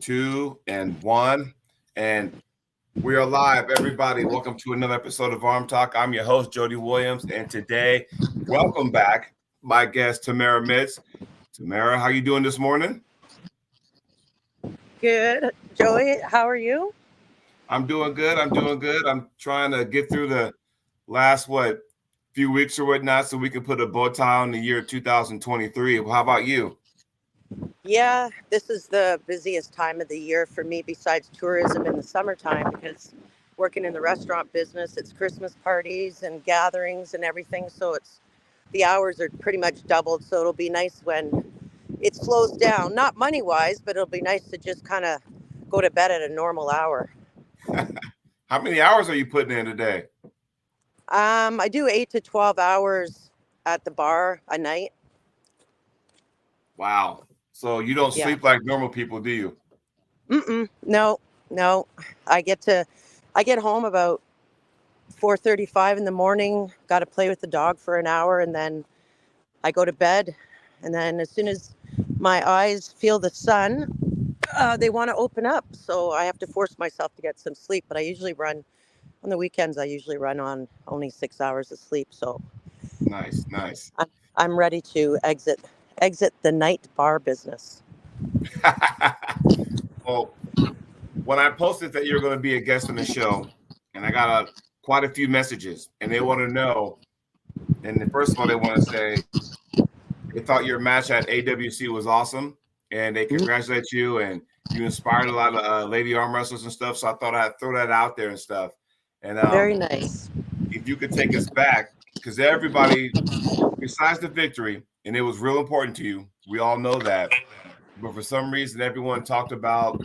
2 and 1. And we are live, everybody. Welcome to another episode of ArmTalk. I'm your host, Jody Williams. And today, welcome back, my guest, Tamara. Tamara, how you doing this morning? Good. Joey, how are you? I'm doing good. I'm trying to get through the last, few weeks or whatnot so we can put a bow tie on the year 2023. How about you? Yeah, this is the busiest time of the year for me besides tourism in the summertime because working in the restaurant business, it's Christmas parties and gatherings and everything. So the hours are pretty much doubled. So it'll be nice when it slows down, not money wise, but it'll be nice to just kind of go to bed at a normal hour. How many hours are you putting in today? I do 8 to 12 hours at the bar a night. Wow. So you don't Yeah. sleep like normal people, do you? No. I get home about 4:35 in the morning. Got to play with the dog for an hour, and then I go to bed. And then as soon as my eyes feel the sun, they want to open up. So I have to force myself to get some sleep. But I usually run on the weekends. I usually run on only 6 hours of sleep. So Nice. I'm ready to exit the night bar business. Well, when I posted that you're going to be a guest on the show, and I got quite a few messages, and they want to know, and first of all, they want to say they thought your match at AWC was awesome, and they congratulate you, and you inspired a lot of lady arm wrestlers and stuff. So I thought I'd throw that out there and stuff. And Very nice. if you could take us back, because everybody, besides the victory, and it was real important to you, we all know that. But for some reason, everyone talked about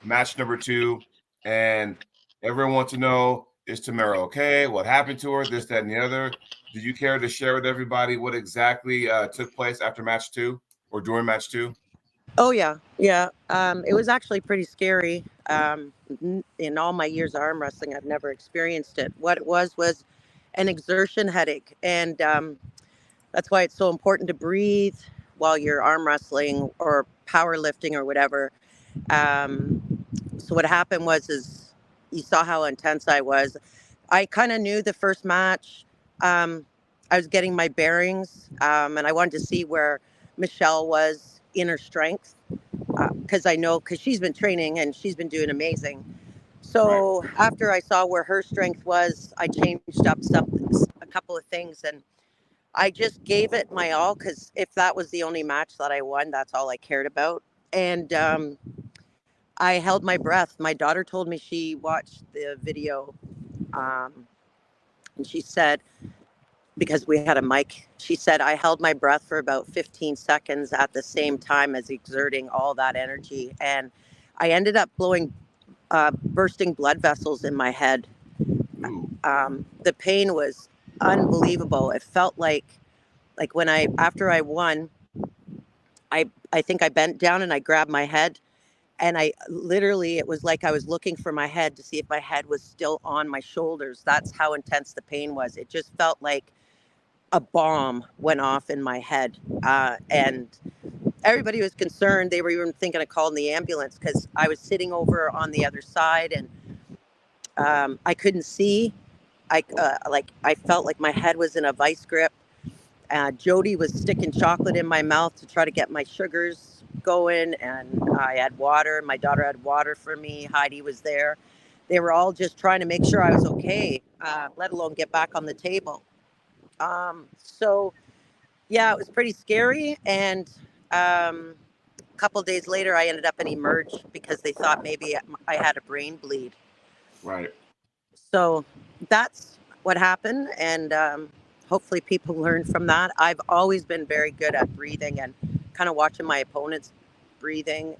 match number 2, and everyone wants to know, is Tamara okay? What happened to her? This, that, and the other. Do you care to share with everybody what exactly took place after match 2 or during match 2? Oh yeah. It was actually pretty scary. In all my years of arm wrestling, I've never experienced it. What it was an exertion headache, and that's why it's so important to breathe while you're arm wrestling or powerlifting or whatever. So what happened is you saw how intense I was. I kind of knew the first match. I was getting my bearings, and I wanted to see where Michelle was in her strength because she's been training and she's been doing amazing. So after I saw where her strength was, I changed up a couple of things, and I just gave it my all because if that was the only match that I won, that's all I cared about. And I held my breath. My daughter told me she watched the video, and she said, because we had a mic, she said, I held my breath for about 15 seconds at the same time as exerting all that energy. And I ended up bursting blood vessels in my head. The pain was unbelievable. It felt like after I won, I think I bent down and I grabbed my head, and it was like I was looking for my head to see if my head was still on my shoulders. That's how intense the pain was. It just felt like a bomb went off in my head. And everybody was concerned. They were even thinking of calling the ambulance because I was sitting over on the other side, and I couldn't see. I felt like my head was in a vice grip. Jody was sticking chocolate in my mouth to try to get my sugars going, and I had water. My daughter had water for me. Heidi was there. They were all just trying to make sure I was okay, let alone get back on the table. So yeah, it was pretty scary. And a couple of days later, I ended up in Emerge because they thought maybe I had a brain bleed. Right. So that's what happened. And hopefully people learn from that. I've always been very good at breathing and kind of watching my opponents breathing.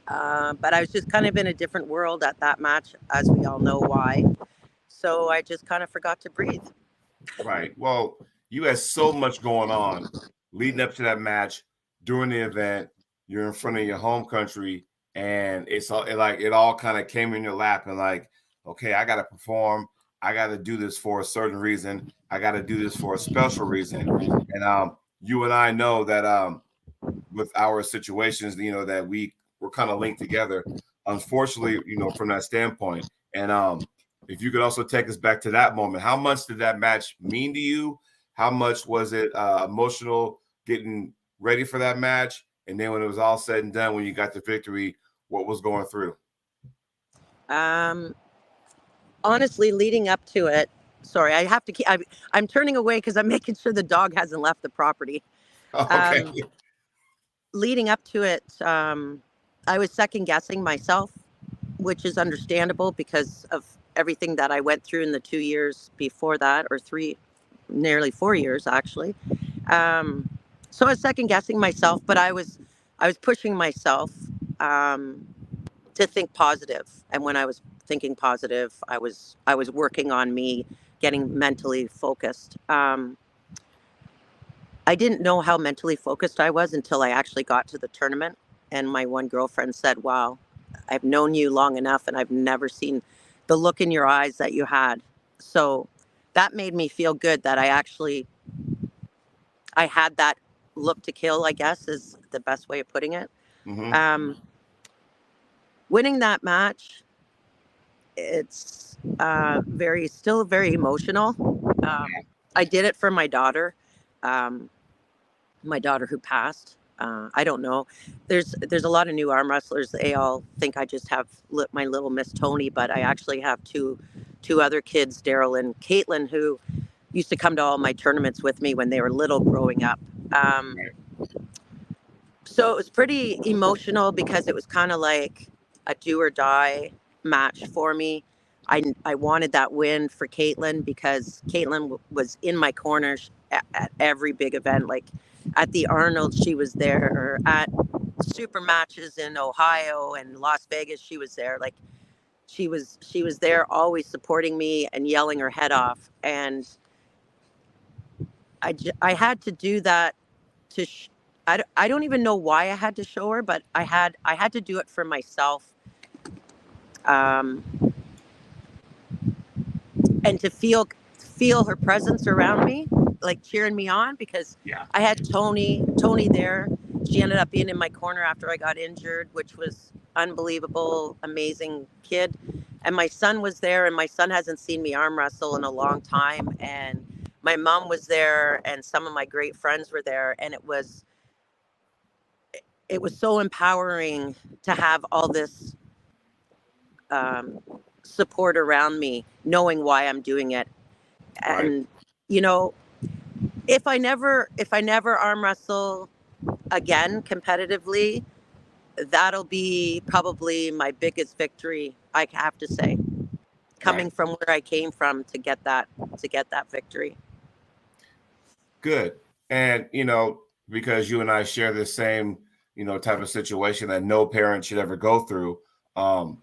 But I was just kind of in a different world at that match, as we all know why. So I just kind of forgot to breathe. Right. Well, you had so much going on leading up to that match. During the event, you're in front of your home country, and it all kind of came in your lap, and like, okay, I got to perform. I got to do this for a certain reason. I got to do this for a special reason. And you and I know that with our situations, that we were kind of linked together, unfortunately, from that standpoint. And if you could also take us back to that moment, how much did that match mean to you? How much was it emotional getting ready for that match? And then when it was all said and done, when you got the victory, what was going through? Honestly, leading up to it, sorry, I have to keep, I'm turning away because I'm making sure the dog hasn't left the property. Okay. Leading up to it, I was second guessing myself, which is understandable because of everything that I went through in the 2 years before that, or three, nearly 4 years actually. So I was second guessing myself, but I was pushing myself um, to think positive. And when I was thinking positive, I was working on me, getting mentally focused. I didn't know how mentally focused I was until I actually got to the tournament. And my one girlfriend said, "Wow, I've known you long enough and I've never seen the look in your eyes that you had." So that made me feel good that I had that look to kill, I guess is the best way of putting it. Mm-hmm. Um, Winning that match, it's still very emotional. I did it for my daughter. Um, my daughter who passed. I don't know. There's a lot of new arm wrestlers. They all think I just have my little Miss Tony, but I actually have two other kids, Daryl and Caitlin, who used to come to all my tournaments with me when they were little growing up. So it was pretty emotional because it was kind of like a do or die match for me. I wanted that win for Caitlin because Caitlin was in my corner at every big event. Like at the Arnold, she was there, or at super matches in Ohio and Las Vegas, she was there. Like she was there, always supporting me and yelling her head off. And I had to do that to I don't even know why I had to show her, but I had to do it for myself, um, and to feel her presence around me, like cheering me on, because Yeah. I had Tony there. She ended up being in my corner after I got injured, which was unbelievable, amazing kid. And my son was there, and my son hasn't seen me arm wrestle in a long time. And my mom was there, and some of my great friends were there, and it was so empowering to have all this um, support around me, knowing why I'm doing it. Right. And you know, if I never arm wrestle again competitively, that'll be probably my biggest victory. I have to say, Right. coming from where I came from to get that victory. Good. And, because you and I share the same, type of situation that no parent should ever go through. Um,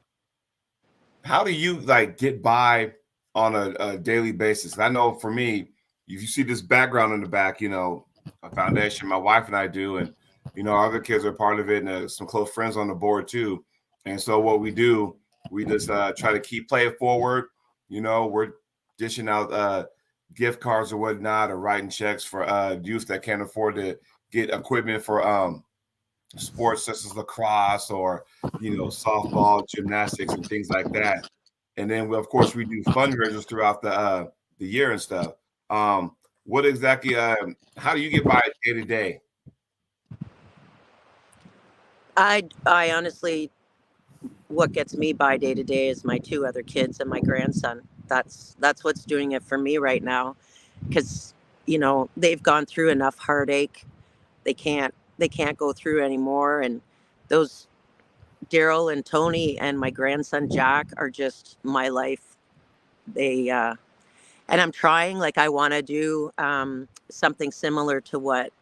how do you like get by on a daily basis? I know for me, if you see this background in the back, a foundation, my wife and I do, and our other kids are part of it, and some close friends on the board too. And so what we do, we just try to keep playing forward. We're dishing out gift cards or whatnot, or writing checks for youth that can't afford to get equipment for sports such as lacrosse or softball, gymnastics, and things like that. And then of course we do fundraisers throughout the year and stuff. What exactly? How do you get by day to day? I honestly, what gets me by day to day is my two other kids and my grandson. That's what's doing it for me right now, because they've gone through enough heartache. They can't go through anymore, and those Daryl and Tony and my grandson Jack are just my life. They and I'm trying, like, I want to do something similar to what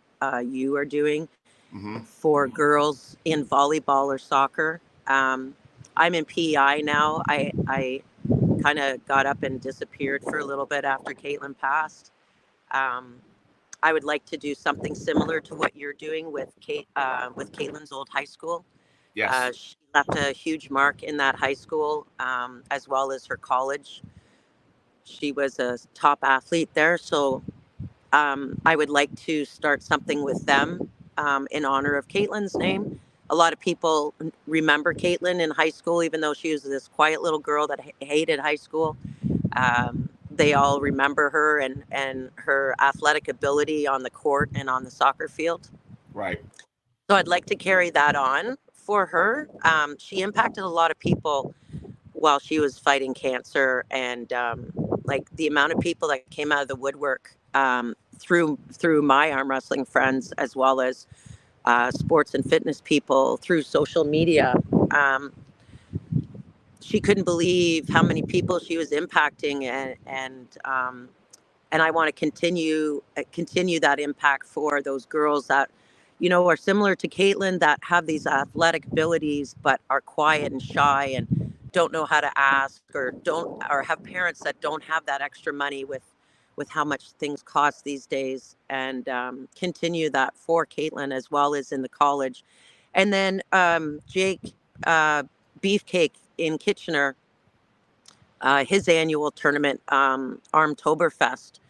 you are doing Mm-hmm. for girls in volleyball or soccer. Um, I'm in PEI now. I kind of got up and disappeared for a little bit after Caitlin passed. Um, I would like to do something similar to what you're doing with Caitlin's old high school. Yes. She left a huge mark in that high school, as well as her college. She was a top athlete there, so I would like to start something with them in honor of Caitlin's name. a lot of people remember Caitlin in high school, even though she was this quiet little girl that hated high school. They all remember her and her athletic ability on the court and on the soccer field. Right. So I'd like to carry that on for her. She impacted a lot of people while she was fighting cancer, and like the amount of people that came out of the woodwork through my arm wrestling friends, as well as sports and fitness people through social media. Um, she couldn't believe how many people she was impacting, and I want to continue that impact for those girls that, you know, are similar to Caitlin, that have these athletic abilities but are quiet and shy and don't know how to ask, or have parents that don't have that extra money with how much things cost these days, and continue that for Caitlin as well as in the college. And then Jake Beefcake in Kitchener, his annual tournament, Armtoberfest,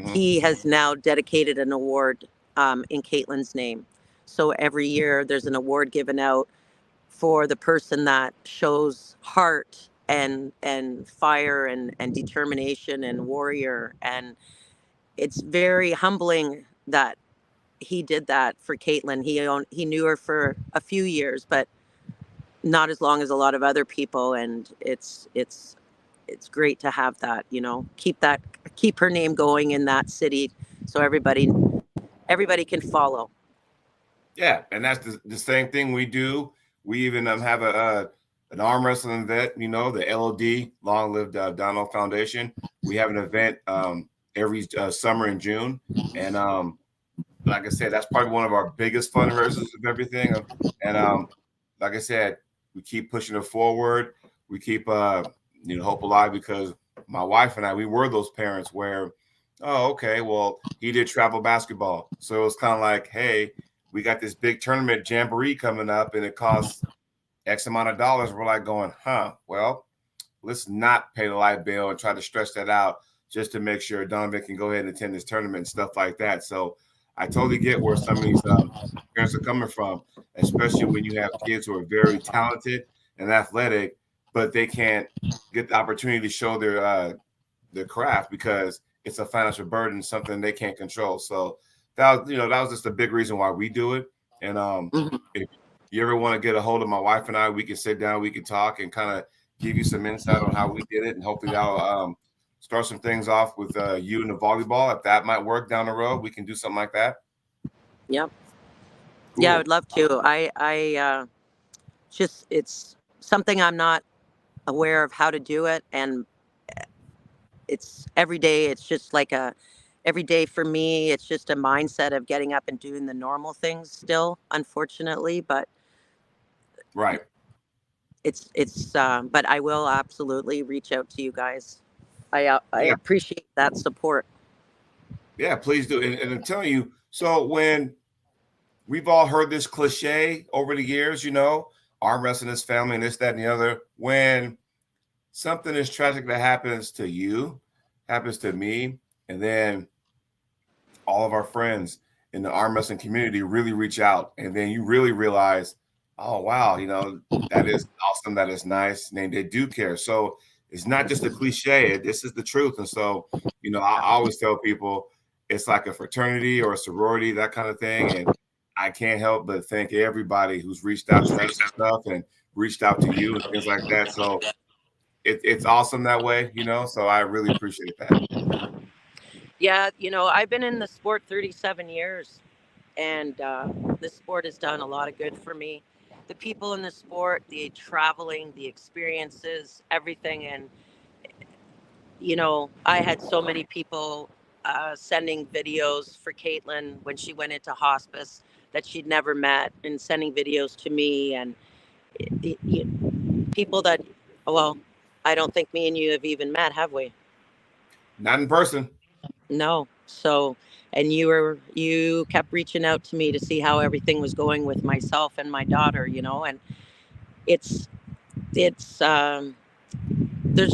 he has now dedicated an award in Caitlin's name. So every year there's an award given out for the person that shows heart and fire and determination and warrior. And it's very humbling that he did that for Caitlin. He knew her for a few years, but not as long as a lot of other people. And it's great to have that, you know, keep her name going in that city, so everybody can follow. Yeah, and that's the same thing we do. We even have an arm wrestling vet, you know, the LOD, Long Live Donald Foundation. We have an event every summer in June, and like I said, that's probably one of our biggest fundraisers of everything. And like I said, we keep pushing it forward. We keep hope alive, because my wife and I, we were those parents where, oh, okay, well, he did travel basketball, so it was kind of like, hey, we got this big tournament jamboree coming up, and it costs X amount of dollars. We're like going, well, let's not pay the light bill and try to stretch that out just to make sure Donovan can go ahead and attend this tournament and stuff like that. So I totally get where some of these parents are coming from, especially when you have kids who are very talented and athletic, but they can't get the opportunity to show their craft because it's a financial burden, something they can't control. So that was just a big reason why we do it. And if you ever want to get a hold of my wife and I, we can sit down, we can talk, and kind of give you some insight on how we did it, and hopefully that'll start some things off with you and the volleyball. If that might work down the road, we can do something like that. Yep. Cool. Yeah, I would love to. I just, it's something I'm not aware of how to do it, and it's every day. It's just like every day for me. It's just a mindset of getting up and doing the normal things still, unfortunately, but right. But I will absolutely reach out to you guys. I appreciate that support. Yeah, please do. And I'm telling you, so when we've all heard this cliche over the years, you know, arm wrestling is family and this, that, and the other. When something is tragic that happens to you, happens to me, and then all of our friends in the arm wrestling community really reach out, and then you really realize, oh, wow, you know, that is awesome. That is nice. And they do care. So it's not just a cliche. This is the truth. And so, you know, I always tell people it's like a fraternity or a sorority, that kind of thing. And I can't help but thank everybody who's reached out to us and stuff, and reached out to you and things like that. So it's awesome that way, you know, so I really appreciate that. Yeah, you know, I've been in the sport 37 years, and this sport has done a lot of good for me. The people in the sport, the traveling, the experiences, everything. And, you know, I had so many people sending videos for Caitlin when she went into hospice that she'd never met, and sending videos to me. And people that, well, I don't think me and you have even met, have we? Not in person. No. So, and you kept reaching out to me to see how everything was going with myself and my daughter, you know. And it's there's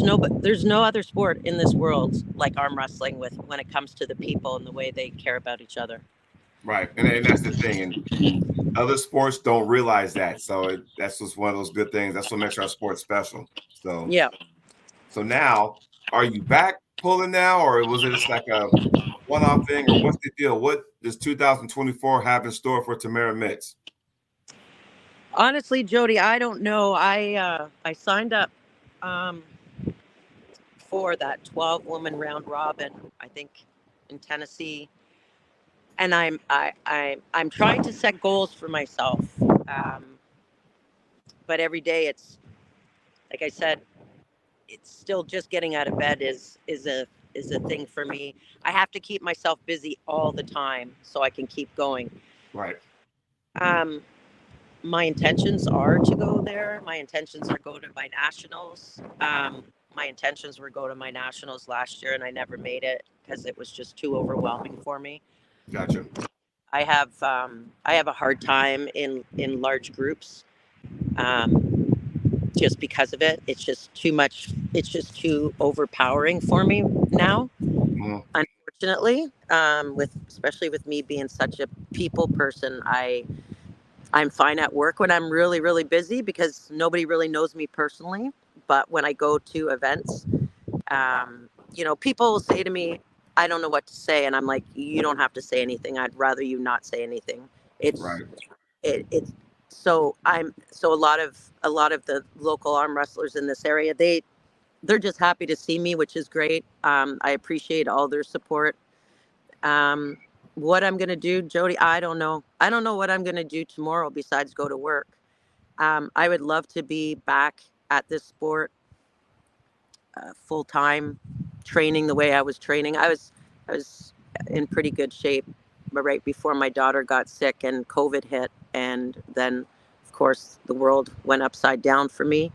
no other sport in this world like arm wrestling, with when it comes to the people and the way they care about each other. Right. And that's the thing. And other sports don't realize that. So that's just one of those good things. That's what makes our sport special. So Yeah. so now, are you back pulling now, or was it just like a one-off thing, or what's the deal? What does 2024 have in store for Tamara Mitz? Honestly, Jody, I don't know. I signed up um, for that 12-woman round robin, I think, in Tennessee, and I'm trying to set goals for myself. But every day, it's like I said, it's still just getting out of bed is a thing for me. I have to keep myself busy all the time so I can keep going. Right, Um, my intentions are to go there. My intentions are go to my nationals. My intentions were go to my nationals last year, and I never made it because it was just too overwhelming for me. gotcha. I have a hard time in large groups, um, just because of it. It's just too much. It's just too overpowering for me now. Mhm. Unfortunately, with especially with me being such a people person, I'm fine at work when I'm really, really busy because nobody really knows me personally. But when I go to events, people will say to me, I don't know what to say. And I'm like, you don't have to say anything. I'd rather you not say anything. It's, Right, it's, so a lot of the local arm wrestlers in this area, they're just happy to see me, which is great. I appreciate all their support. Um, what I'm going to do, Jody, I don't know. I don't know what I'm going to do tomorrow besides go to work. I would love to be back at this sport full time, training the way I was training. I was in pretty good shape, but right before my daughter got sick and COVID hit, and then, of course, the world went upside down for me.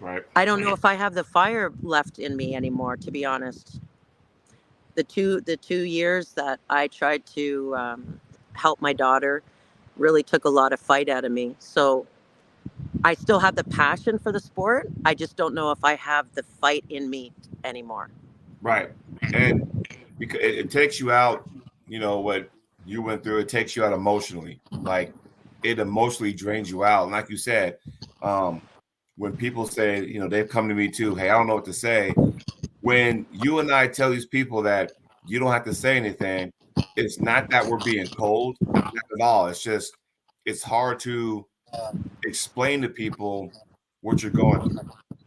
right, I don't know if I have the fire left in me anymore, to be honest. The 2 years that I tried to help my daughter really took a lot of fight out of me. So I still have the passion for the sport. I just don't know if I have the fight in me anymore. right. And because it takes you out, what you went through, it takes you out emotionally. Like it emotionally drains you out. And like you said, um, when people say, they've come to me too, hey, I don't know what to say. When you and I tell these people that you don't have to say anything, it's not that we're being cold, not at all. It's just it's hard to explain to people what you're going through.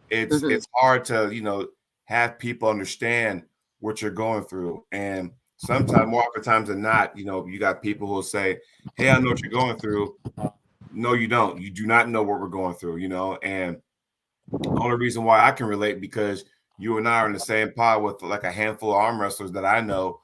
It's Hmm. it's hard to, have people understand what you're going through. And sometimes, more often times than not, you got people who will say, hey, I know what you're going through. No, you don't. You do not know what we're going through, and only reason why I can relate because you and I are in the same pod with like a handful of arm wrestlers that I know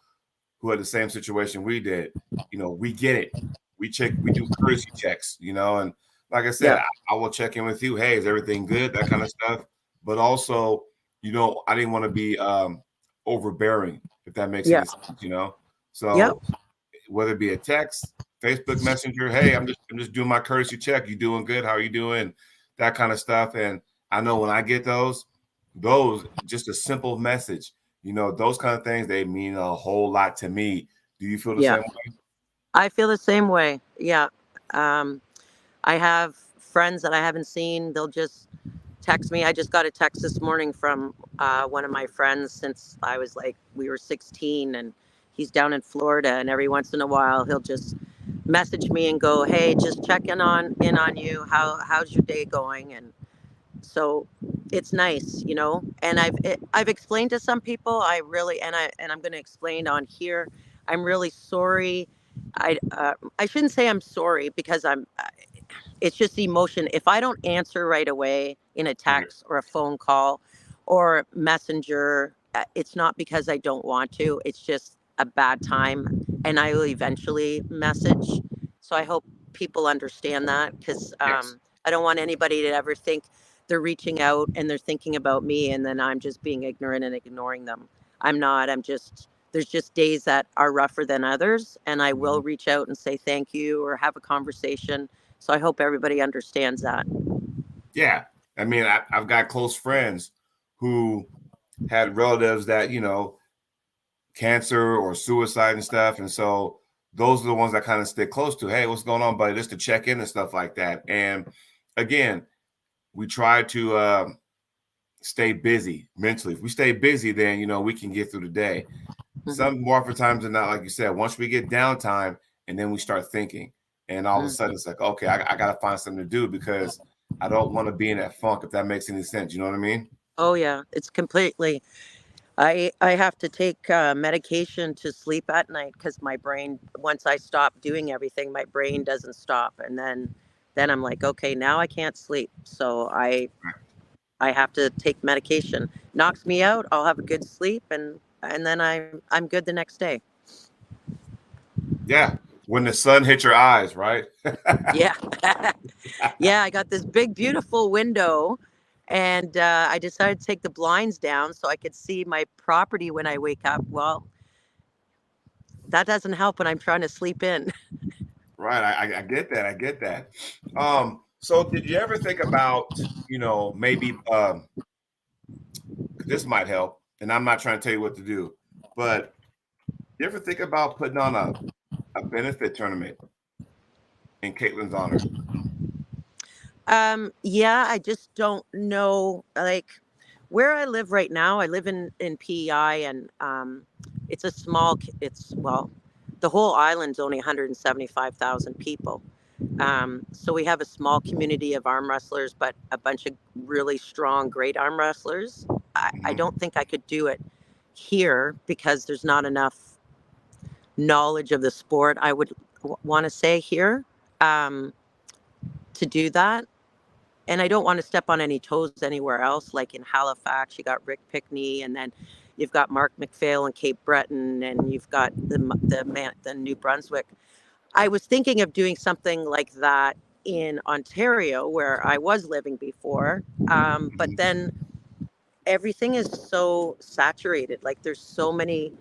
who had the same situation we did. We get it. We do courtesy checks, and like I said, Yeah. I will check in with you. Hey, is everything good? That kind of stuff. But also, I didn't want to be overbearing, if that makes Yeah. any sense. Yep. So whether it be a text, Facebook Messenger, hey, I'm just doing my courtesy check. You doing good? How are you doing? That kind of stuff. And I know when I get those just a simple message, those kind of things, they mean a whole lot to me. Do you feel the Yeah. same way? I feel the same way. Yeah. Um, I have friends that I haven't seen. They'll just text me. I just got a text this morning from one of my friends since we were 16, and he's down in Florida. And every once in a while, he'll just message me and go, "Hey, just checking on you. How's your day going?" And so it's nice, And I've explained to some people. I'm going to explain on here. I'm really sorry. I shouldn't say I'm sorry because it's just emotion. If I don't answer right away in a Right. text or a phone call or messenger, it's not because I don't want to. It's just a bad time, and I will eventually message. So I hope people understand that because Yes. I don't want anybody to ever think they're reaching out and they're thinking about me, and then I'm just being ignorant and ignoring them. I'm not. I'm just. There's just days that are rougher than others, and I will Mhm. reach out and say thank you or have a conversation. So I hope everybody understands that. Yeah. I mean, I've got close friends who had relatives that, cancer or suicide and stuff. And so those are the ones that kind of stick close to, hey, what's going on, buddy? Just to check in and stuff like that. And again, we try to stay busy mentally. If we stay busy, then we can get through the day. Some more often times than not, like you said, once we get downtime and then we start thinking, and all of a sudden it's like, okay, I got to find something to do because I don't want to be in that funk, if that makes any sense. You know what I mean? Oh yeah, it's completely. I have to take medication to sleep at night because my brain, once I stop doing everything, my brain doesn't stop, and then I'm like, okay, now I can't sleep, so I have to take medication. Knocks me out. I'll have a good sleep, and then I'm good the next day. Yeah, when the sun hits your eyes, right? Yeah. Yeah, I got this big, beautiful window, and I decided to take the blinds down so I could see my property when I wake up. Well, that doesn't help when I'm trying to sleep in. Right. I get that. I get that. So did you ever think about, maybe this might help, and I'm not trying to tell you what to do, but you ever think about putting on a benefit tournament in Caitlin's honor? Yeah, I just don't know. Like where I live right now, I live in PEI, and it's a small. It's well, the whole island's only 175,000 people. So we have a small community of arm wrestlers, but a bunch of really strong, great arm wrestlers. I Mhm. don't think I could do it here because there's not enough knowledge of the sport. I would want to say here um, to do that. And I don't want to step on any toes anywhere else. Like in Halifax, you got Rick Pickney, and then you've got Mark McPhail and Cape Breton, and you've got the New Brunswick. I was thinking of doing something like that in Ontario, where I was living before. But then everything is so saturated. Like there's so many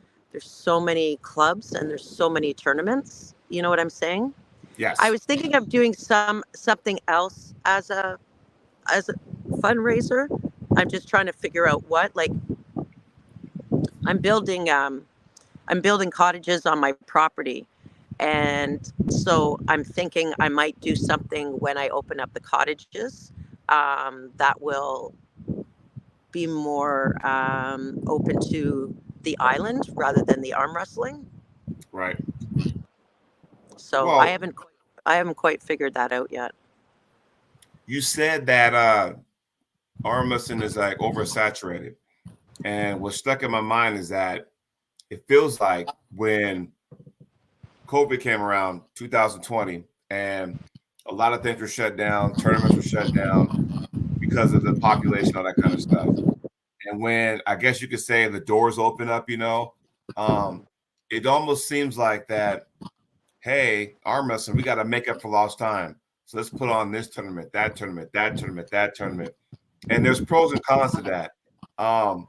clubs and there's so many tournaments. You know what I'm saying? I Yes. was thinking of doing something else as a fundraiser. I'm just trying to figure out what. Like I'm building um, I'm building cottages on my property. And so I'm thinking I might do something when I open up the cottages that will be more open to the island rather than the arm wrestling. Right. So Well, I haven't quite figured that out yet. you said that arm wrestling is like oversaturated. And what stuck in my mind is that it feels like when COVID came around 2020 and a lot of things were shut down, tournaments were shut down because of the population, all that kind of stuff. And when I guess you could say the doors open up, um, it almost seems like that, hey, arm wrestling, we got to make up for lost time. So let's put on this tournament, that tournament, that tournament, that tournament. And there's pros and cons to that. Um,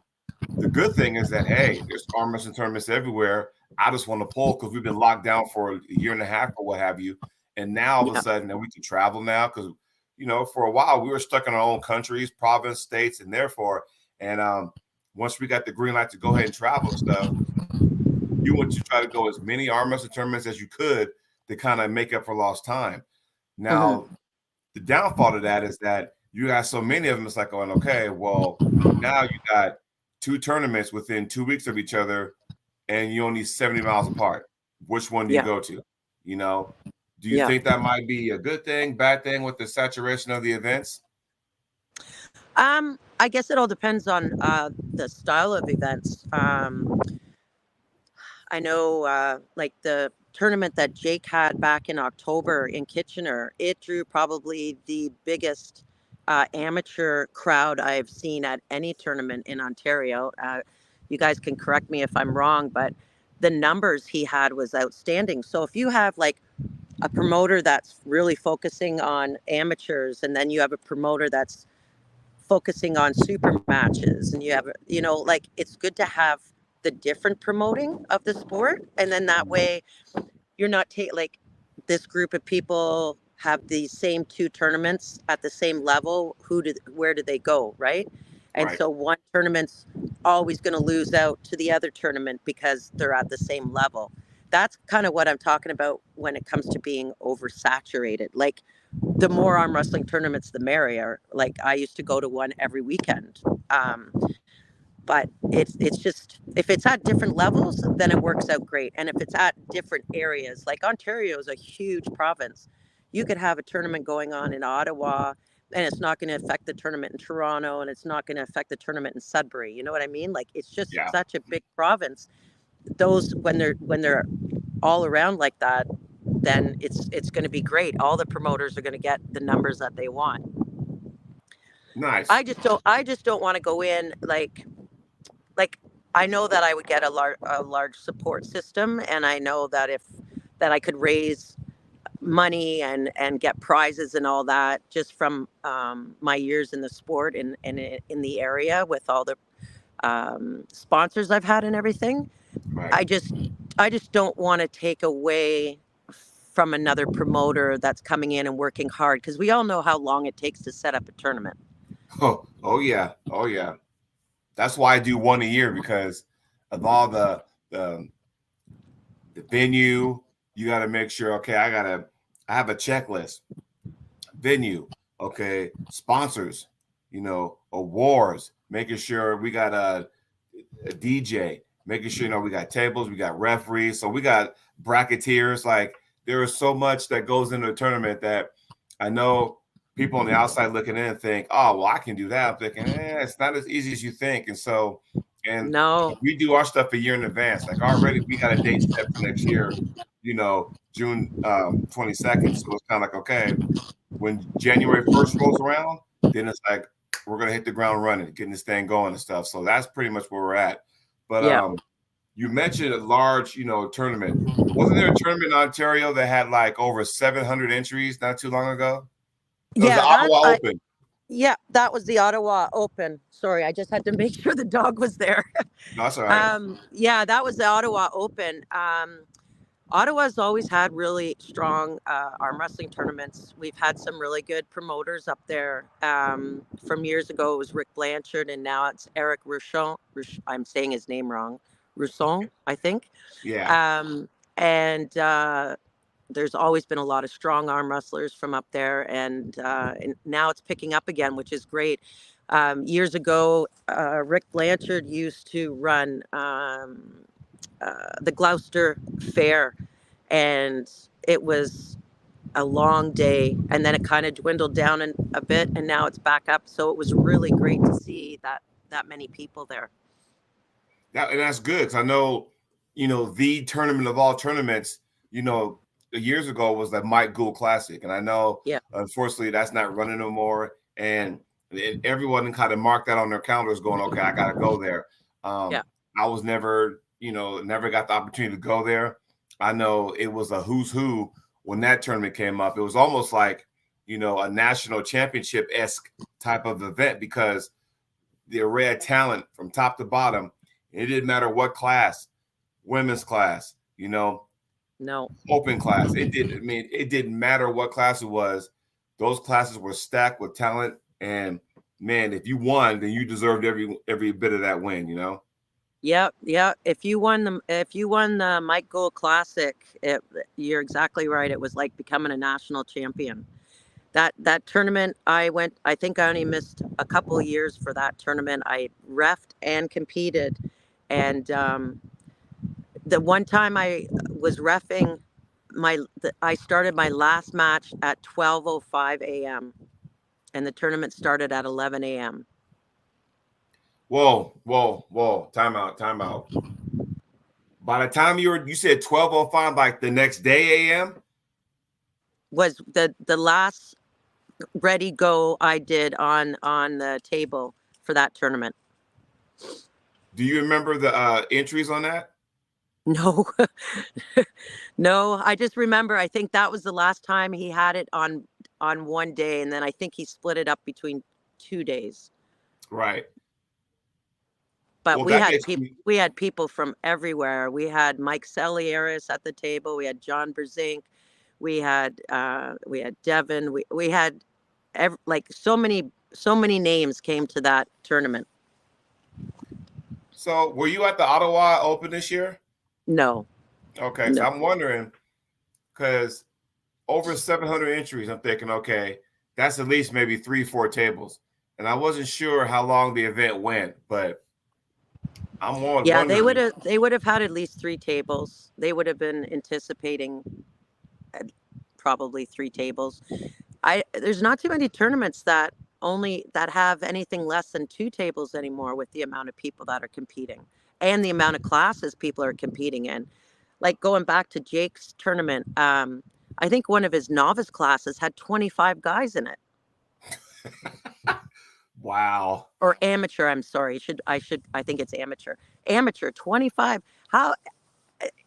the good thing is that, hey, there's arm wrestling tournaments everywhere. I just want to pull because we've been locked down for a year and a half or what have you. And now all of a Yeah. sudden that we can travel now because, for a while we were stuck in our own countries, province, states, and therefore, and once we got the green light to go ahead and travel and stuff, you want to try to go as many arm wrestling tournaments as you could to kind of make up for lost time. Hmm. Now, the downfall to that is that you got so many of them. It's like going, okay, well, now you got two tournaments within 2 weeks of each other, and you're only 70 miles apart. Which one do you Yeah. go to? Do you Yeah. think that might be a good thing, bad thing with the saturation of the events? I guess it all depends on the style of events. I know, like the tournament that Jake had back in October in Kitchener, it drew probably the biggest amateur crowd I've seen at any tournament in Ontario. You guys can correct me if I'm wrong, but the numbers he had was outstanding. So if you have like a promoter that's really focusing on amateurs, and then you have a promoter that's focusing on super matches, and you have, like it's good to have the different promoting of the sport, and then that way you're not like this group of people have the same two tournaments at the same level. Where do they go, right? And Right. so one tournament's always going to lose out to the other tournament because they're at the same level. that's kind of what I'm talking about when it comes to being oversaturated. Like, the more arm wrestling tournaments, the merrier. Like, I used to go to one every weekend. But it's just, if it's at different levels, then it works out great. And if it's at different areas, like Ontario is a huge province, you could have a tournament going on in Ottawa, and it's not going to affect the tournament in Toronto, and it's not going to affect the tournament in Sudbury. You know what I mean? Like, it's just Yeah. such a big province. Those, when they're all around like that, then it's going to be great. All the promoters are going to get the numbers that they want. Nice. I just don't want to go in like I know that I would get a large support system, and I know that if that I could raise money and get prizes and all that, just from my years in the sport and in the area with all the sponsors I've had and everything. Right. I just don't want to take away from another promoter that's coming in and working hard, because we all know how long it takes to set up a tournament. Oh yeah. Oh yeah. That's why I do one a year, because of all the venue. You got to make sure. Okay, I have a checklist. Venue. Okay, sponsors. Awards. Making sure we got a DJ. Making sure we got tables. We got referees. So we got bracketeers. Like, there is so much that goes into a tournament that I know people on the outside looking in think, oh, well, I can do that. I'm thinking, it's not as easy as you think. And No. we do our stuff a year in advance. Like, already we got a date set for next year, June 22nd. So it's kind of like, okay, when January 1st rolls around, then it's like, we're going to hit the ground running, getting this thing going and stuff. So that's pretty much where we're at. But Yeah. you mentioned a large, tournament. Wasn't there a tournament in Ontario that had like over 700 entries not too long ago? It was the Yeah, Ottawa Open. yeah, that was the Ottawa Open. Sorry, I just had to make sure the dog was there. No, that's all right. Yeah, that was the Ottawa Open. Ottawa's always had really strong arm wrestling tournaments. We've had some really good promoters up there. From years ago, it was Rick Blanchard, and now it's Eric Rouchon. I'm saying his name wrong. Rousson, I think. Yeah. And there's always been a lot of strong arm wrestlers from up there, and now it's picking up again, which is great. Years ago, Rick Blanchard used to run the Gloucester Fair, and it was a long day, and then it kind of dwindled down a bit, and now it's back up. So it was really great to see that many people there. And that's good, because I know, the tournament of all tournaments, years ago was the Mike Gould Classic. And I know, Yeah. unfortunately, that's not running no more. And everyone kind of marked that on their calendars going, okay, I got to go there. Yeah. I was never got the opportunity to go there. I know it was a who's who when that tournament came up. It was almost like, a national championship-esque type of event, because the array of talent from top to bottom, it didn't matter what class, women's class, No. open class. It didn't matter what class it was. Those classes were stacked with talent. And man, if you won, then you deserved every bit of that win, Yeah. If you won the Mike Gould Classic, you're exactly right. It was like becoming a national champion. That tournament, I think I only missed a couple of years for that tournament. I reffed and competed. And the one time I was reffing, I started my last match at 12:05 a.m. and the tournament started at 11 a.m. Whoa. Time out. By the time you said 12:05, like the next day AM? Was the last ready go I did on the table for that tournament. Do you remember the entries on that? No. No, I just remember, I think that was the last time he had it on one day, and then I think he split it up between 2 days. Right. But Well, we that had makes people me we had people from everywhere. We had Mike Selieris at the table. We had John Berzink. We had Devin. We had like so many names came to that tournament. So were you at the Ottawa Open this year? No. Okay, so No. I'm wondering because over 700 entries, I'm thinking, okay, that's at least maybe 3, 4 tables, and I wasn't sure how long the event went, but I'm Yeah, wondering. they would have had at least 3 tables. They would have been anticipating uh, probably 3 tables. I There's not too many tournaments that have anything less than 2 tables anymore with the amount of people that are competing and the amount of classes people are competing in. Like going back to Jake's tournament, I think one of his novice classes had 25 guys in it. Wow. Or amateur, I'm sorry. I think it's amateur. Amateur 25. How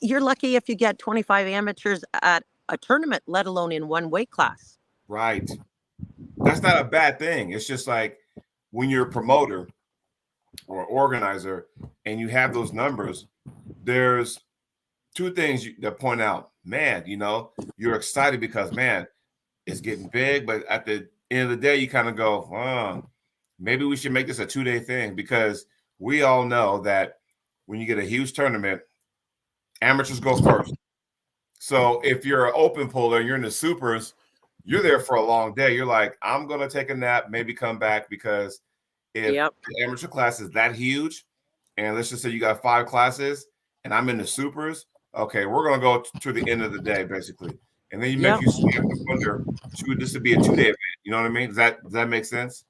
You're lucky if you get 25 amateurs at a tournament, let alone in one weight class. Right. That's not a bad thing. It's just like when you're a promoter or organizer and you have those numbers, there's two things that point out, man, you're excited because, man, it's getting big. But at the end of the day, you kind of go, oh, maybe we should make this a 2-day thing because we all know that when you get a huge tournament, amateurs go first. So if you're an open puller, you're in the supers, you're there for a long day. You're like, I'm going to take a nap, maybe come back because if Yep. the amateur class is that huge, and let's just say you got 5 classes and I'm in the supers, okay, we're going to go to the end of the day, basically. And then you make Yep. you have to wonder, should this be a 2-day event? You know what I mean? Does that make sense?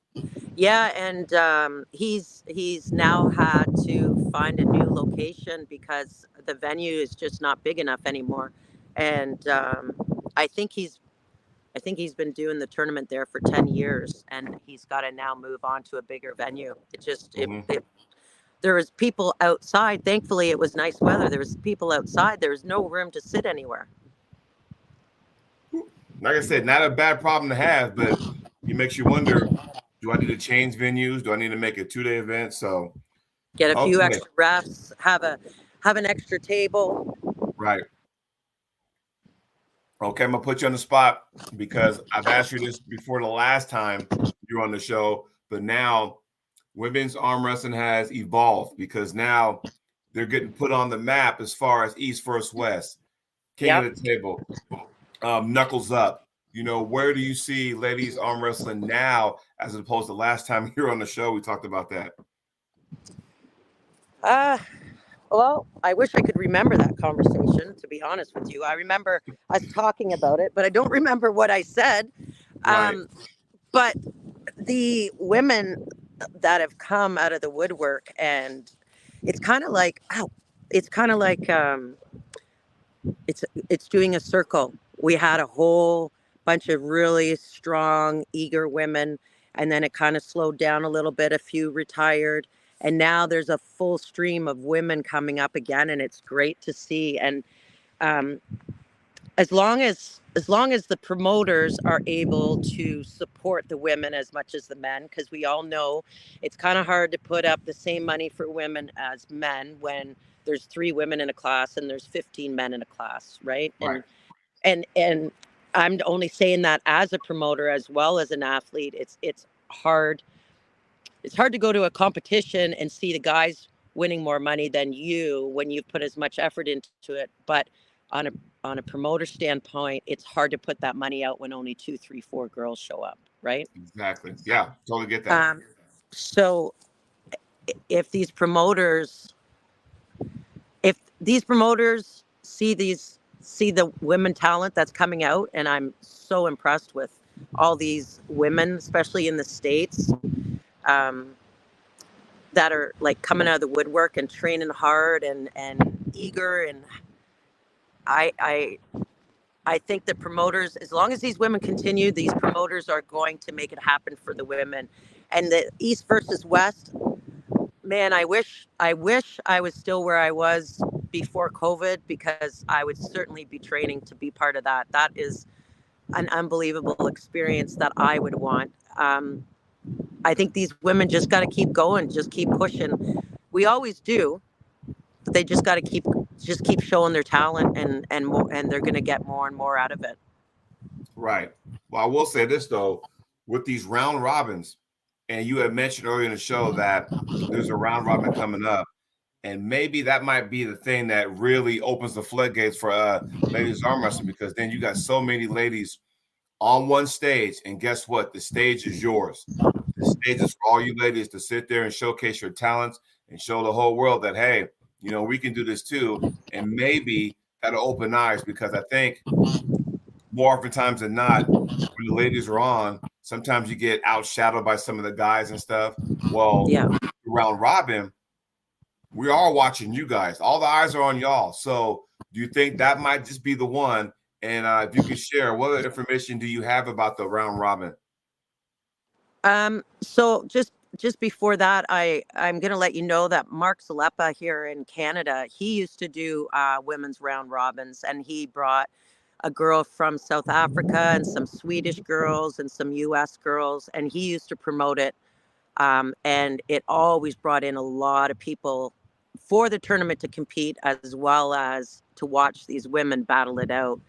Yeah, and he's now had to find a new location because the venue is just not big enough anymore. And I think he's I think he's been doing the tournament there for 10 years, and he's got to now move on to a bigger venue. Mm-hmm. There was people outside. Thankfully, it was nice weather. There was people outside. There was no room to sit anywhere. Like I said, not a bad problem to have, but it makes you wonder, do I need to change venues? Do I need to make a 2-day event? So, Get a few okay, extra refs. Have an extra table. right. Okay, I'm gonna put you on the spot because I've asked you this before the last time you were on the show, but now women's arm wrestling has evolved because now they're getting put on the map as far as East versus West, King Yep. of the Table, Knuckles Up. Where do you see ladies arm wrestling now as opposed to last time you were on the show? We talked about that. Uh, well, I wish I could remember that conversation, to be honest with you. I remember us talking about it, but I don't remember what I said. Right. Um, but the women that have come out of the woodwork, and it's kind of like, ow, it's kind of like it's doing a circle. We had a whole bunch of really strong, eager women, and then it kind of slowed down a little bit. A few retired, and now there's a full stream of women coming up again, and it's great to see. And um, as long as the promoters are able to support the women as much as the men, because we all know it's kind of hard to put up the same money for women as men when there's 3 women in a class and there's 15 men in a class, right? Right. And I'm only saying that as a promoter as well as an athlete. It's hard to go to a competition and see the guys winning more money than you when you've put as much effort into it. But on a promoter standpoint, it's hard to put that money out when only 2, 3, 4 girls show up, right? Exactly. Yeah, totally get that. Um, so if these promoters, if these promoters see the women talent that's coming out, and I'm so impressed with all these women, especially in the States. Um, that are like coming out of the woodwork and training hard and eager, and I I I think the promoters, as long as these women continue, these promoters are going to make it happen for the women. And the East versus West, man, I wish I was still where I was before COVID, because I would certainly be training to be part of that. That is an unbelievable experience that I would want. I think these women just got to keep going, just keep pushing. We always do, but they just got to keep showing their talent, and more, and they're going to get more and more out of it. Right. Well, I will say this though, with these round robins, and you had mentioned earlier in the show that there's a round robin coming up. And maybe that might be the thing that really opens the floodgates for ladies arm wrestling, because then you got so many ladies on one stage, and guess what? The stage is yours. The stage is for all you ladies to sit there and showcase your talents and show the whole world that, hey, you know, we can do this too. And maybe that'll open eyes, because I think more often times than not, when the ladies are on, sometimes you get outshadowed by some of the guys and stuff. Well, Yeah. round robin, we are watching you guys. All the eyes are on y'all. So do you think that might just be the one? And if you could share, what other information do you have about the round robin? So just before that, I'm going to let you know that Mark Zalepa here in Canada, he used to do women's round robins, and he brought a girl from South Africa and some Swedish girls and some U.S. girls, and he used to promote it. And it always brought in a lot of people for the tournament to compete, as well as to watch these women battle it out.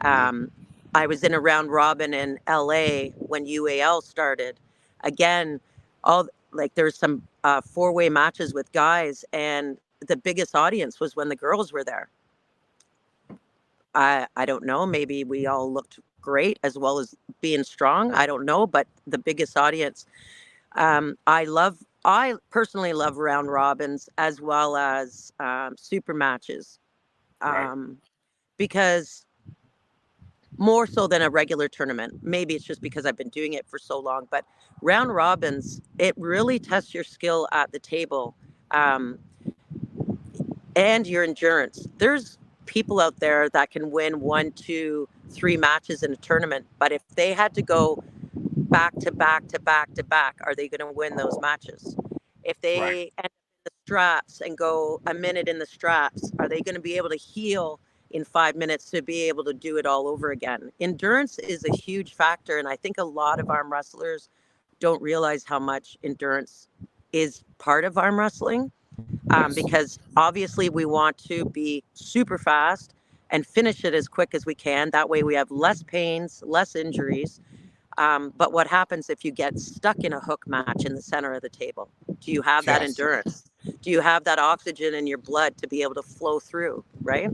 Um, I was in a round robin in LA when UAL started. Again, all like there's some four-way matches with guys, and the biggest audience was when the girls were there. I don't know. Maybe we all looked great as well as being strong. I don't know, but the biggest audience. I personally love round robins as well as super matches, Right. because more so than a regular tournament. Maybe it's just because I've been doing it for so long, but round robins, it really tests your skill at the table, um, and your endurance. There's people out there that can win 1, 2, 3 matches in a tournament, but if they had to go back to back to back to back, are they going to win those matches? If Right. they end up in the straps and go a minute in the straps, are they going to be able to heal in 5 minutes to be able to do it all over again? Endurance is a huge factor, and I think a lot of arm wrestlers don't realize how much endurance is part of arm wrestling, Yes. because obviously we want to be super fast and finish it as quick as we can. That way we have less pains, less injuries. But what happens if you get stuck in a hook match in the center of the table? Do you have that Yes. endurance? Do you have that oxygen in your blood to be able to flow through? Right.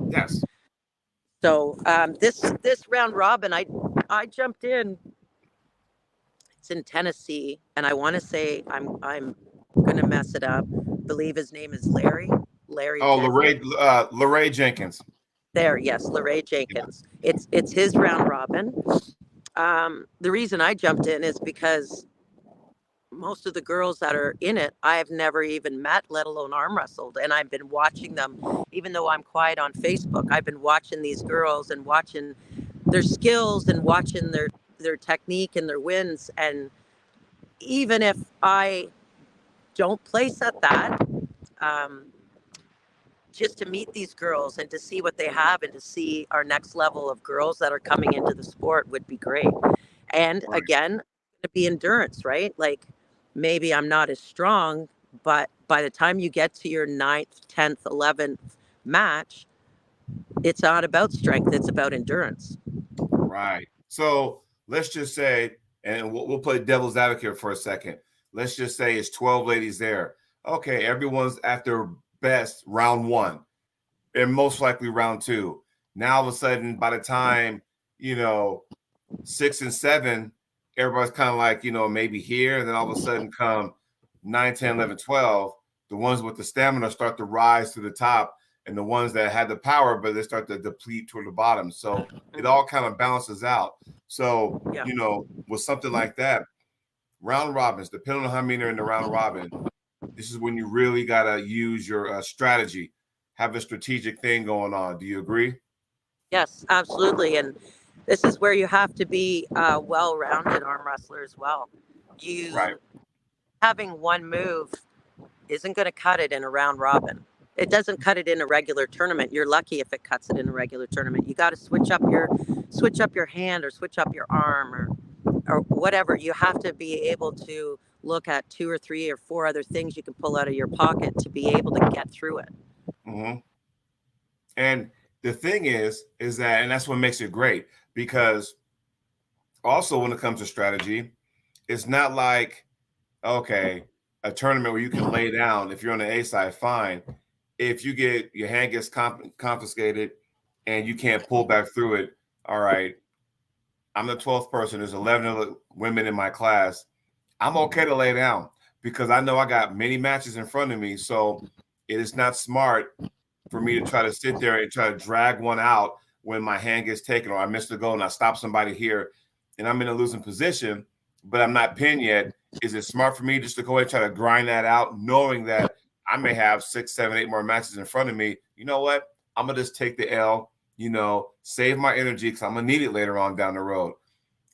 Yes. So this round robin, I jumped in. It's in Tennessee, and I want to say I'm gonna mess it up. Believe his name is Larry Oh, Jenkins. Lorraine Jenkins. There, yes, Larry Yeah. Jenkins. It's his round robin. The reason I jumped in is because most of the girls that are in it, I have never even met, let alone arm wrestled. And I've been watching them, even though I'm quiet on Facebook. I've been watching these girls and watching their skills and watching their technique and their wins. And even if I don't place at that, um, just to meet these girls and to see what they have and to see our next level of girls that are coming into the sport would be great. And Right. again, to be endurance, right? Like maybe I'm not as strong, but by the time you get to your ninth, 10th, 11th match, it's not about strength, it's about endurance. Right. So let's just say, and we'll play devil's advocate for a second. Let's just say it's 12 ladies there. Okay, everyone's at their best round one, and most likely round two. Now, all of a sudden, by the time, you know, 6 and 7, everybody's kind of like, maybe here. And then all of a sudden, come 9, 10, 11, 12, the ones with the stamina start to rise to the top. And the ones that had the power, but they start to deplete toward the bottom. So it all kind of balances out. So, Yeah. with something like that, round robins, depending on how many are in the round robin, this is when you really got to use your strategy, have a strategic thing going on. Do you agree? Yes, absolutely. And this is where you have to be a well-rounded arm wrestler as well. Right. You having one move isn't going to cut it in a round robin. It doesn't cut it in a regular tournament. You're lucky if it cuts it in a regular tournament. You got to switch up your hand or switch up your arm or whatever. You have to be able to look at 2 or 3 or 4 other things you can pull out of your pocket to be able to get through it. Mm-hmm. And the thing is that, and that's what makes it great, because also when it comes to strategy, it's not like, okay, a tournament where you can lay down. If you're on the A side, fine. If you get your hand gets confiscated and you can't pull back through it, all right. I'm the 12th person. There's 11 other women in my class. I'm okay to lay down because I know I got many matches in front of me. So it is not smart for me to try to sit there and try to drag one out when my hand gets taken or I missed a goal and I stop somebody here and I'm in a losing position, but I'm not pinned yet. Is it smart for me just to go ahead and try to grind that out, knowing that I may have 6, 7, 8 more matches in front of me? You know what? I'm going to just take the L, save my energy because I'm going to need it later on down the road.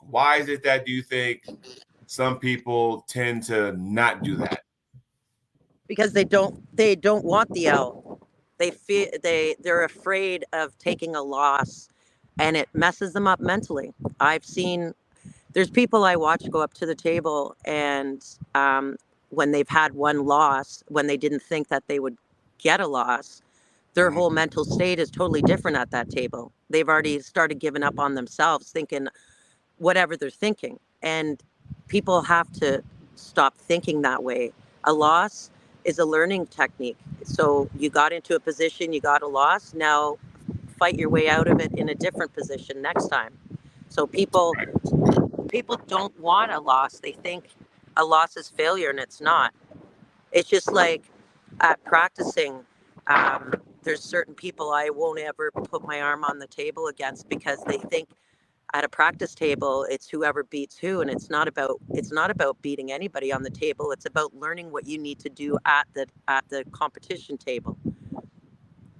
Why is it that do you think some people tend to not do that? Because they don't want the L. They're afraid of taking a loss, and it messes them up mentally. I've seen there's people I watch go up to the table, and when they've had one loss, when they didn't think that they would get a loss, their whole mental state is totally different at that table. They've already started giving up on themselves, thinking whatever they're thinking. And people have to stop thinking that way. A loss is a learning technique. So you got into a position, you got a loss. Now fight your way out of it in a different position next time. So people don't want a loss. They think a loss is failure, and it's not. It's just like at practicing, there's certain people I won't ever put my arm on the table against because they think at a practice table it's whoever beats who, and it's not about beating anybody on the table. It's about learning what you need to do at the competition table.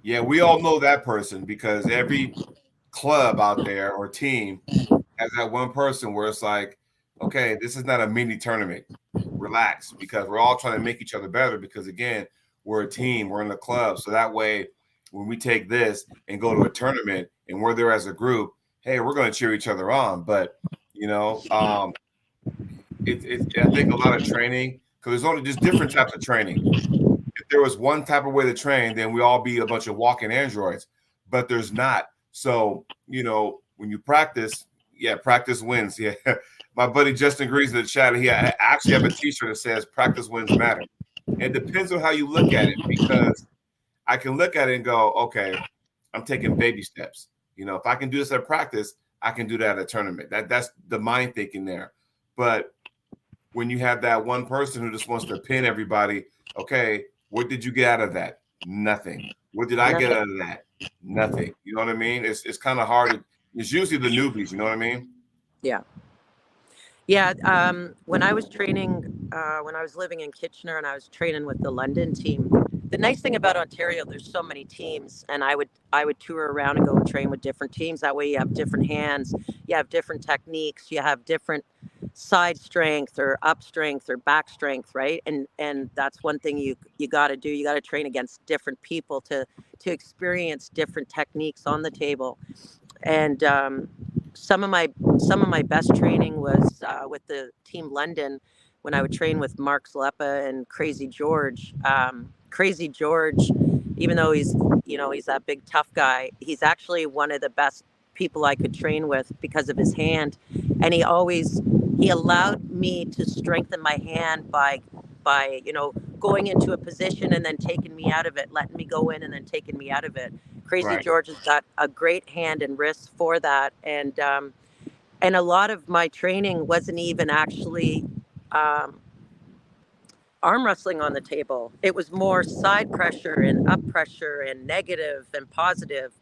Yeah, we all know that person because every club out there or team has that one person where it's like, okay, this is not a mini tournament. Relax, because we're all trying to make each other better because, again, we're a team, we're in the club. So that way, when we take this and go to a tournament and we're there as a group, hey, we're going to cheer each other on. But, I think a lot of training, because there's only just different types of training. If there was one type of way to train, then we all be a bunch of walking androids, but there's not. So, when you practice, practice wins. Yeah. My buddy Justin agrees in the chat. I actually have a t-shirt that says practice wins matter. It depends on how you look at it, because I can look at it and go, okay, I'm taking baby steps. If I can do this at practice, I can do that at a tournament. That's the mind thinking there. But when you have that one person who just wants to pin everybody, okay, what did you get out of that? Nothing. What did I get out of that? Nothing. You know what I mean? It's kind of hard. It's usually the newbies. You know what I mean? Yeah. Yeah. When I was training, when I was living in Kitchener and I was training with the London team, the nice thing about Ontario, there's so many teams, and I would tour around and go and train with different teams. That way you have different hands, you have different techniques, you have different side strength or up strength or back strength, right? And that's one thing you got to do. You got to train against different people to experience different techniques on the table. And some of my best training was with the team London, when I would train with Mark Zleppa and Crazy George. Crazy George, even though he's that big tough guy, he's actually one of the best people I could train with because of his hand. And he allowed me to strengthen my hand by going into a position and then taking me out of it, letting me go in and then taking me out of it. Crazy Right. George has got a great hand and wrist for that. And a lot of my training wasn't even actually arm wrestling on the table. It was more side pressure and up pressure and negative and positive.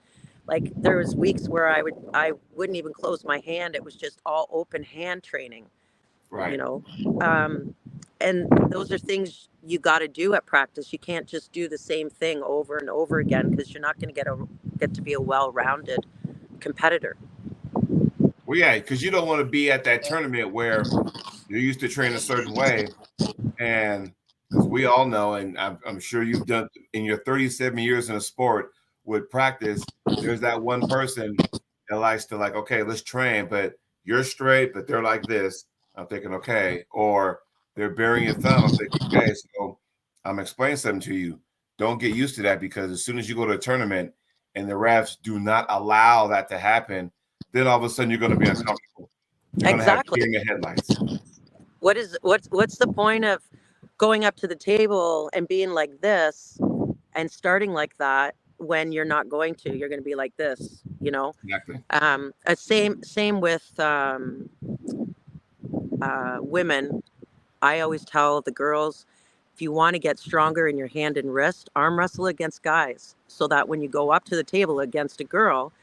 Like there was weeks where I wouldn't even close my hand. It was just all open hand training. Right. And those are things you got to do at practice. You can't just do the same thing over and over again, because you're not going to get to be a well-rounded competitor. Well, yeah, because you don't want to be at that tournament where you're used to train a certain way, and because we all know, and I'm sure you've done in your 37 years in a sport with practice, there's that one person that likes to okay, let's train, but you're straight, but they're like this. I'm thinking, okay, or they're bearing your thumb. I'm thinking, okay, so I'm explaining something to you. Don't get used to that, because as soon as you go to a tournament and the refs do not allow that to happen, then all of a sudden you're going to be uncomfortable. You're going to have deer in the headlights. What's the point of going up to the table and being like this and starting like that when you're not going to, you're going to be like this, you know. Exactly. Same with women. I always tell the girls, if you want to get stronger in your hand and wrist, arm wrestle against guys, so that when you go up to the table against a girl,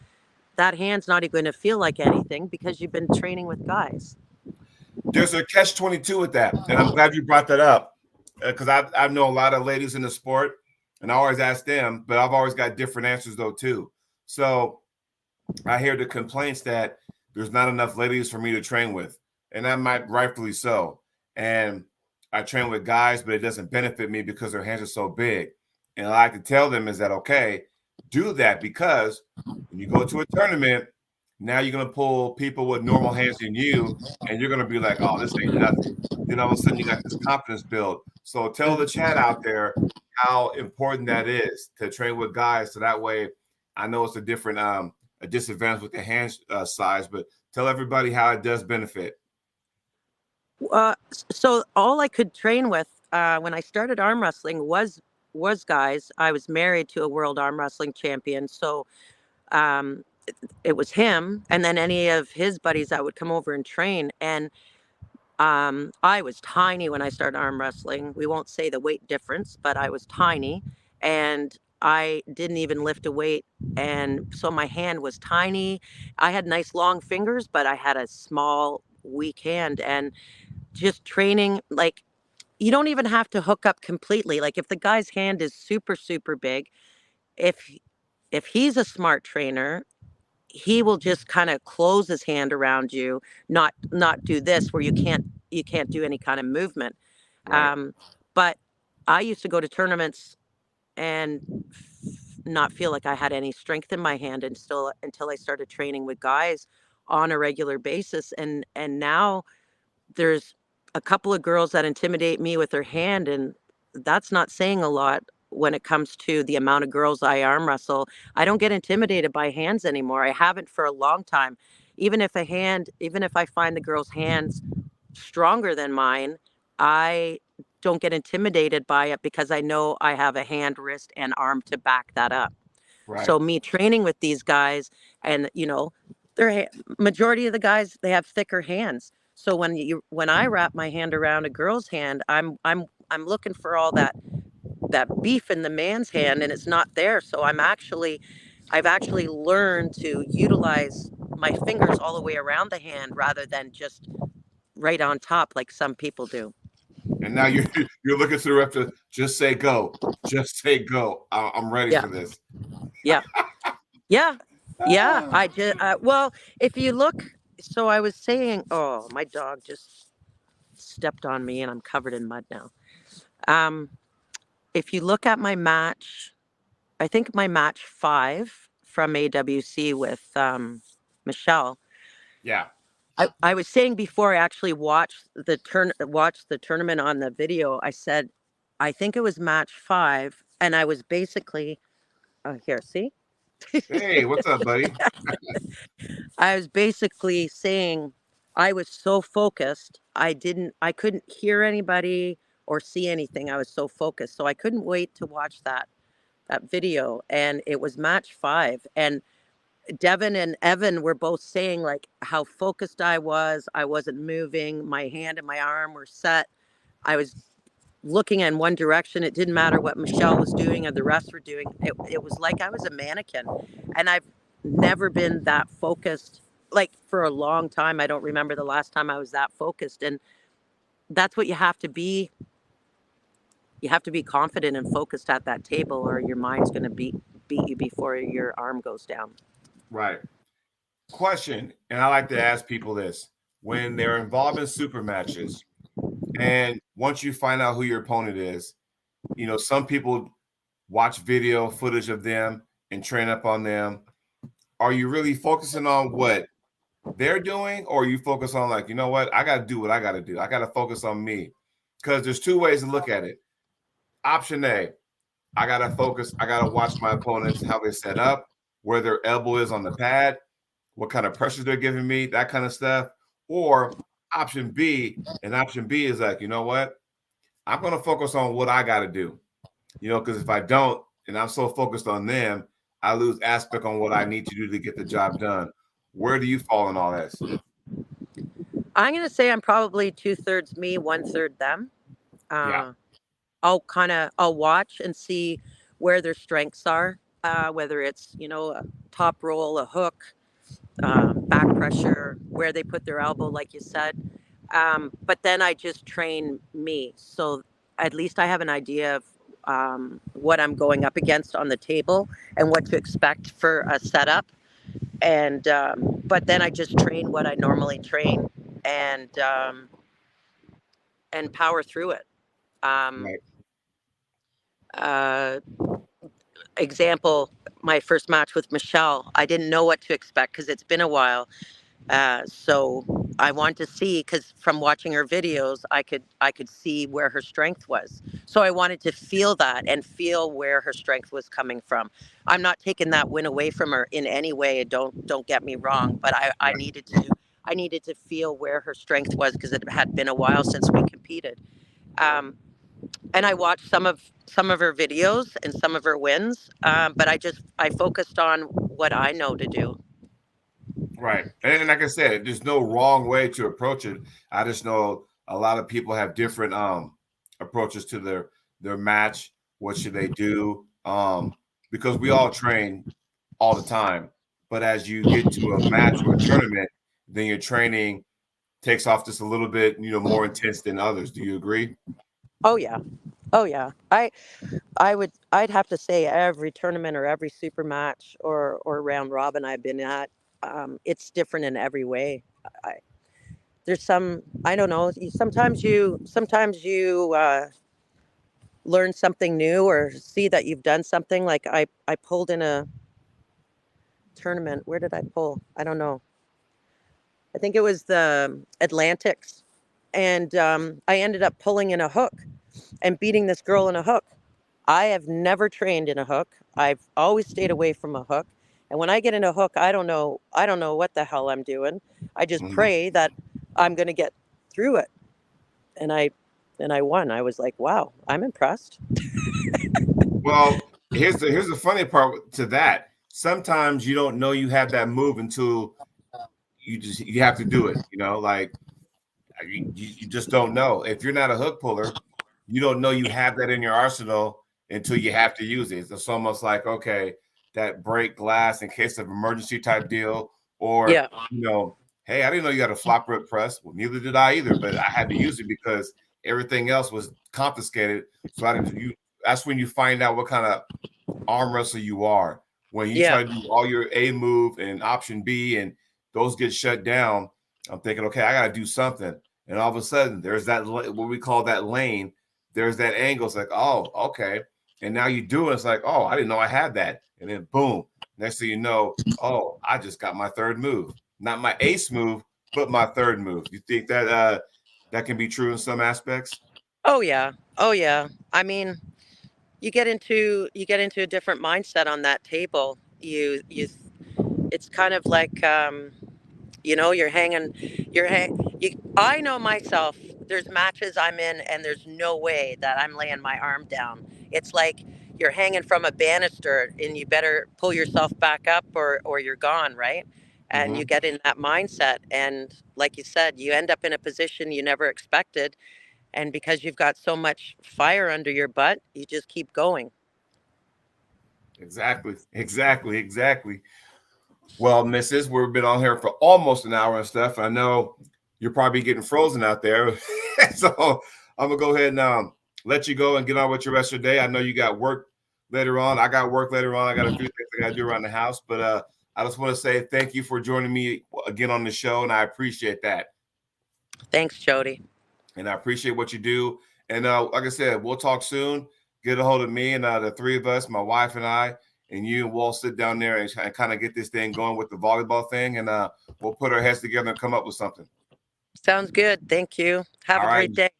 that hand's not even going to feel like anything because you've been training with guys. There's a catch-22 with that, and I'm glad you brought that up, because I know a lot of ladies in the sport, and I always ask them, but I've always got different answers though too. So I hear the complaints that there's not enough ladies for me to train with, and that might rightfully so. And I train with guys, but it doesn't benefit me because their hands are so big. And I like to tell them is that okay, do that, because when you go to a tournament, now you're gonna pull people with normal hands than you, and you're gonna be like, oh, this ain't nothing. Then all of a sudden you got this confidence build. So tell the chat out there how important that is to train with guys, so that way I know it's a different a disadvantage with the hand size, but tell everybody how it does benefit. So all I could train with when I started arm wrestling was guys. I was married to a world arm wrestling champion, so um, it was him, and then any of his buddies that would come over and train. And I was tiny when I started arm wrestling. We won't say the weight difference, but I was tiny, and I didn't even lift a weight, and so my hand was tiny. I had nice long fingers, but I had a small, weak hand, and just training, like, you don't even have to hook up completely. Like if the guy's hand is super super big, if if he's a smart trainer, he will just kind of close his hand around you, not do this where you can't do any kind of movement. Right. um but I used to go to tournaments and not feel like I had any strength in my hand, and still until I started training with guys on a regular basis. And now there's a couple of girls that intimidate me with their hand, and that's not saying a lot when it comes to the amount of girls I arm wrestle. I don't get intimidated by hands anymore. I haven't for a long time. Even if I find the girl's hands stronger than mine, I don't get intimidated by it because I know I have a hand, wrist, and arm to back that up. Right. So me training with these guys, and their majority of the guys, they have thicker hands. So when I wrap my hand around a girl's hand, I'm looking for all that beef in the man's hand, and it's not there. So I've actually learned to utilize my fingers all the way around the hand rather than just right on top like some people do. And now you're you're looking to the ref to just say go, just say go. I'm ready Yeah, for this. yeah, yeah, yeah. Ah. I just well, if you look, so I was saying, oh, my dog just stepped on me and I'm covered in mud now. Um, if you look at my match, I think my match 5 from AWC with Michelle. Yeah. I was saying before I actually watched the tournament on the video, I said I think it was match 5, and I was basically here. See, Hey, what's up, buddy? I was basically saying I was so focused. I couldn't hear anybody or see anything. I was so focused, so I couldn't wait to watch that video. And it was match 5, and Devin and Evan were both saying like how focused I was. I wasn't moving. My hand and my arm were set. I was looking in one direction. It didn't matter what Michelle was doing or the rest were doing. It was like I was a mannequin. And I've never been that focused, like, for a long time. I don't remember the last time I was that focused. And that's what you have to be. You have to be confident and focused at that table, or your mind's going to beat you before your arm goes down. Right. Question, and I like to ask people this: when they're involved in super matches, and once you find out who your opponent is, some people watch video footage of them and train up on them. Are you really focusing on what they're doing, or you focus on like, you know what, I got to do what I got to do. I got to focus on me, because there's two ways to look at it. Option A, I got to focus. I got to watch my opponents, how they set up, where their elbow is on the pad, what kind of pressure they're giving me, that kind of stuff. Or option B, and option B is like, you know what? I'm going to focus on what I got to do, because if I don't, and I'm so focused on them, I lose aspect on what I need to do to get the job done. Where do you fall in all this? I'm going to say I'm probably 2/3 me, 1/3 them. Yeah. Uh, I'll watch and see where their strengths are, whether it's, a top roll, a hook, back pressure, where they put their elbow, like you said. But then I just train me. So at least I have an idea of what I'm going up against on the table and what to expect for a setup. And but then I just train what I normally train and power through it. Um, Right. uh, Example, my first match with Michelle, I didn't know what to expect because it's been a while. So I wanted to see, because from watching her videos, I could see where her strength was. So I wanted to feel that and feel where her strength was coming from. I'm not taking that win away from her in any way. Don't get me wrong, but I Right. needed to feel where her strength was because it had been a while since we competed. Um, and I watched some of her videos and some of her wins, but I focused on what I know to do. Right. And like I said, there's no wrong way to approach it. I just know a lot of people have different approaches to their match. What should they do? Because we all train all the time. But as you get to a match or a tournament, then your training takes off just a little bit, more intense than others. Do you agree? Oh yeah, oh yeah. I'd have to say every tournament or every super match or round robin I've been at, it's different in every way. I, there's some, I don't know. Sometimes you learn something new or see that you've done something. Like I pulled in a tournament. Where did I pull? I don't know. I think it was the Atlantics, and I ended up pulling in a hook and beating this girl in a hook. I have never trained in a hook. I've always stayed away from a hook. And when I get in a hook, I don't know what the hell I'm doing. I just Mhm. pray that I'm going to get through it. And I won. I was like, "Wow, I'm impressed." Well, here's the funny part to that. Sometimes you don't know you have that move until you have to do it. Like you just don't know. If you're not a hook puller, you don't know you have that in your arsenal until you have to use it. It's almost like, okay, that break glass in case of emergency type deal, or Yeah. hey, I didn't know you got a flop rip press. Well, neither did I either, but I had to use it because everything else was confiscated. So I didn't you. That's when you find out what kind of arm wrestler you are. When you Yeah. try to do all your A move and option B and those get shut down, I'm thinking, okay, I got to do something. And all of a sudden, there's that what we call that lane. There's that angle. It's like, oh, okay. And now you do it. It's like, oh, I didn't know I had that. And then boom. Next thing you know, oh, I just got my third move. Not my ace move, but my third move. You think that that can be true in some aspects? Oh yeah. Oh yeah. I mean, you get into a different mindset on that table. It's kind of like, you're hanging, I know myself. There's matches I'm in, and there's no way that I'm laying my arm down. It's like you're hanging from a banister, and you better pull yourself back up, or you're gone, right? And you Mm-hmm. get in that mindset, and like you said, you end up in a position you never expected, and because you've got so much fire under your butt, you just keep going. Exactly. Exactly. Exactly. Well, missus, we've been on here for almost an hour and stuff. I know you're probably getting frozen out there. So I'm going to go ahead and let you go and get on with your rest of your day. I know you got work later on. I got work later on. I got a few things I got to do around the house. But I just want to say thank you for joining me again on the show. And I appreciate that. Thanks, Jody. And I appreciate what you do. And like I said, we'll talk soon. Get a hold of me and the three of us, my wife and I, and you and we'll sit down there and kind of get this thing going with the volleyball thing. And we'll put our heads together and come up with something. Sounds good. Thank you. Have All a right. great day.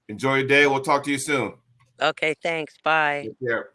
Enjoy your day. We'll talk to you soon. Okay, thanks. Bye. Take care.